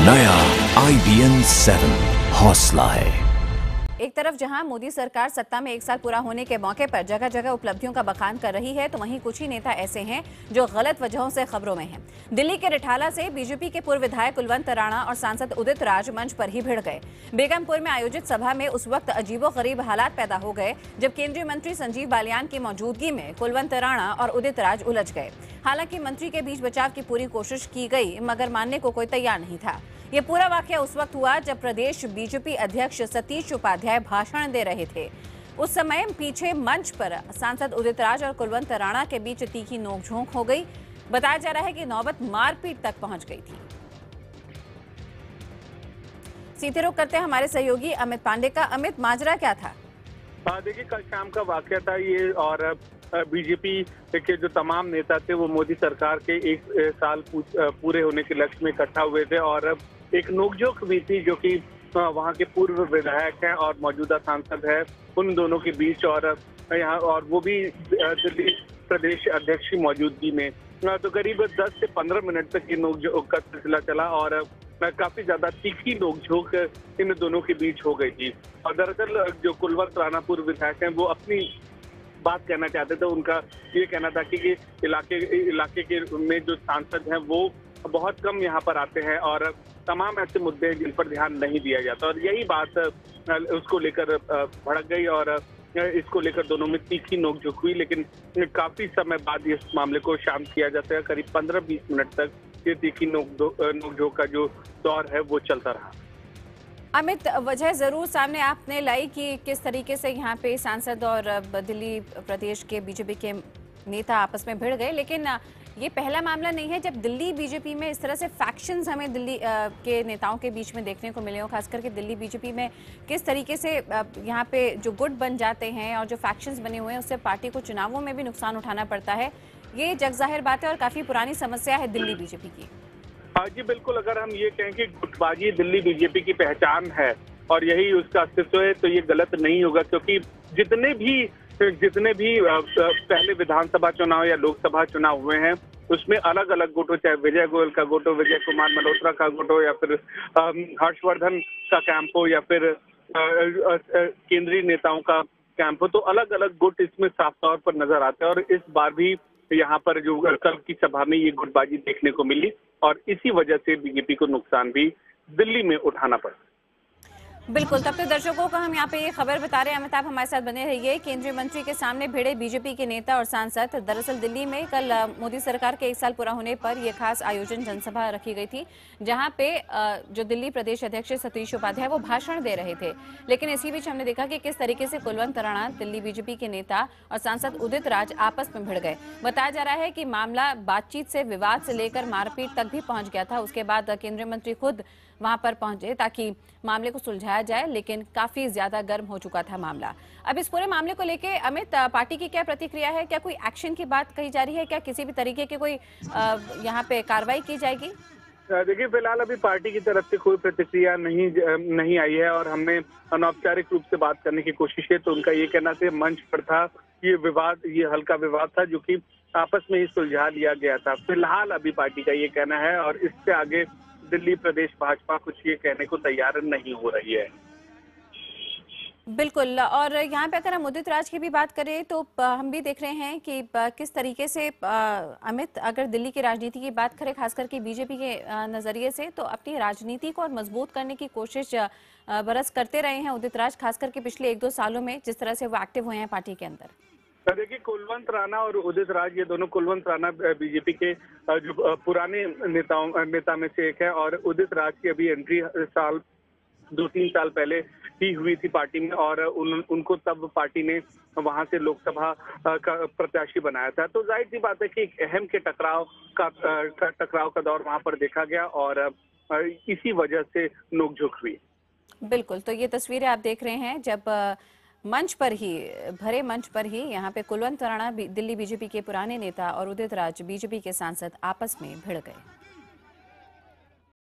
नया IBN 7 हौसला है। एक तरफ जहां मोदी सरकार सत्ता में 1 साल पूरा होने के मौके पर जगह जगह उपलब्धियों का बखान कर रही है, तो वहीं कुछ ही नेता ऐसे हैं जो गलत वजहों से खबरों में हैं। दिल्ली के रिठाला से बीजेपी के पूर्व विधायक कुलवंत राणा और सांसद उदित राज मंच पर ही भिड़ गए। बेगमपुर में आयोजित सभा में उस वक्त अजीबोगरीब हालात पैदा हो गए जब केंद्रीय मंत्री संजीव बालियान की मौजूदगी में कुलवंत राणा और उदित राज उलझ गए। हालांकि मंत्री के बीच बचाव की पूरी कोशिश की गई, मगर मानने को कोई तैयार नहीं था। ये पूरा वाकया उस वक्त हुआ जब प्रदेश बीजेपी अध्यक्ष सतीश उपाध्याय भाषण दे रहे थे। उस समय पीछे मंच पर सांसद उदित राज और कुलवंत राणा के बीच तीखी नोकझोंक हो गई। बताया जा रहा है कि नौबत मारपीट तक पहुंच गई थी। सीधे रुख करते हैं हमारे सहयोगी अमित पांडे का। अमित, माजरा क्या था? देखिए, कल शाम का वाकया था ये, और बीजेपी के जो तमाम नेता थे वो मोदी सरकार के 1 साल पूरे होने के लक्ष्य में इकट्ठा हुए थे, और एक नोकझोंक भी थी जो कि वहां के पूर्व विधायक हैं और मौजूदा सांसद है, उन दोनों के बीच, और यहाँ और वो भी दिल्ली प्रदेश अध्यक्ष की मौजूदगी में। तो करीब 10 से 15 मिनट तक ये नोकझोंक का सिलसिला चला और काफी ज्यादा तीखी नोकझोंक इन दोनों के बीच हो गई थी। और दरअसल जो कुलवंत राणा पूर्व विधायक हैं वो अपनी बात कहना चाहते थे। उनका ये कहना था कि इलाके के में जो सांसद हैं वो बहुत कम यहाँ पर आते हैं और तमाम ऐसे मुद्दे हैं जिन पर ध्यान नहीं दिया जाता, और यही बात उसको लेकर भड़क गई और इसको लेकर दोनों में तीखी नोकझोंक हुई। लेकिन काफी समय बाद इस मामले को शांत किया जाता है। करीब 15-20 मिनट तक ये तीखी नोकझोंक का जो दौर है वो चलता रहा। अमित, वजह जरूर सामने आपने लाई कि किस तरीके से यहाँ पे सांसद और दिल्ली प्रदेश के बीजेपी के नेता आपस में भिड़ गए, लेकिन ये पहला मामला नहीं है जब दिल्ली बीजेपी में इस तरह से फैक्शंस हमें दिल्ली के नेताओं के बीच में देखने को मिले हो। खास करके दिल्ली बीजेपी में किस तरीके से यहाँ पे जो गुट बन जाते हैं और जो फैक्शंस बने हुए हैं उससे पार्टी को चुनावों में भी नुकसान उठाना पड़ता है। ये जगजाहिर बात है और काफी पुरानी समस्या है दिल्ली बीजेपी की। हाँ जी, बिल्कुल। अगर हम ये कहें कि गुटबाजी दिल्ली बीजेपी की पहचान है और यही उसका अस्तित्व है तो ये गलत नहीं होगा, क्योंकि जितने भी पहले विधानसभा चुनाव या लोकसभा चुनाव हुए हैं उसमें अलग अलग गुट हो, चाहे विजय गोयल का गुट हो, विजय कुमार मल्होत्रा का गुट हो, या फिर हर्षवर्धन का कैंप हो, या फिर केंद्रीय नेताओं का कैंप हो, तो अलग अलग गुट इसमें साफ तौर पर नजर आते हैं। और इस बार भी यहाँ पर जो कल की सभा में ये गुटबाजी देखने को मिली और इसी वजह से बीजेपी को नुकसान भी दिल्ली में उठाना पड़ा। बिल्कुल, तब तो दर्शकों को हम यहाँ पे ये खबर बता रहे हैं। अमिताभ हमारे साथ बने रहिए। केंद्रीय मंत्री के सामने भिड़े बीजेपी के नेता और सांसद। दरअसल दिल्ली में कल मोदी सरकार के 1 साल पूरा होने पर यह खास आयोजन जनसभा रखी गई थी, जहां पे जो दिल्ली प्रदेश अध्यक्ष सतीश उपाध्याय वो भाषण दे रहे थे। लेकिन इसी बीच हमने देखा कि किस तरीके से कुलवंत राणा, दिल्ली बीजेपी के नेता और सांसद उदित राज आपस में भिड़ गए। बताया जा रहा है कि मामला बातचीत से विवाद से लेकर मारपीट तक भी पहुंच गया था। उसके बाद केंद्रीय मंत्री खुद वहां पर पहुंचे ताकि मामले को सुलझाया जाए, लेकिन काफी ज्यादा गर्म हो चुका था मामला। अब इस पूरे मामले को लेके अमित, पार्टी की क्या प्रतिक्रिया है? क्या कोई एक्शन की बात कही जा रही है? क्या किसी भी तरीके की कोई यहाँ पे कार्रवाई की जाएगी? देखिए, फिलहाल अभी पार्टी की तरफ से कोई प्रतिक्रिया नहीं आई है, और हमने अनौपचारिक रूप से बात करने की कोशिश की तो उनका ये कहना था मंच पर था, ये हल्का विवाद था जो कि आपस में ही सुलझा लिया गया था। फिलहाल अभी पार्टी का ये कहना है, और इससे आगे दिल्ली प्रदेश भाजपा कुछ ये कहने को तैयार नहीं हो रही है। बिल्कुल, और यहाँ पे अगर हम उदित राज की भी बात करें तो हम भी देख रहे हैं कि किस तरीके से अमित, अगर दिल्ली की राजनीति की बात करें खास करके बीजेपी के नजरिए से, तो अपनी राजनीति को और मजबूत करने की कोशिश बरस करते रहे हैं उदित राज, खास करके पिछले 1-2 सालों में जिस तरह से वो एक्टिव हुए हैं पार्टी के अंदर। देखिए, कुलवंत राणा और उदित राज, ये दोनों, कुलवंत राणा बीजेपी के जो पुराने नेता में से एक है, और उदित राज की अभी एंट्री 2-3 साल पहले ही हुई थी पार्टी में, और उनको तब पार्टी ने वहां से लोकसभा का प्रत्याशी बनाया था। तो जाहिर सी बात है कि एक अहम के टकराव का दौर वहां पर देखा गया और इसी वजह से नोकझोंक हुई। बिल्कुल, तो ये तस्वीरें आप देख रहे हैं जब मंच पर ही, भरे मंच पर ही यहाँ पे कुलवंत राणा दिल्ली बीजेपी के पुराने नेता और उदित राज बीजेपी के सांसद आपस में भिड़ गए।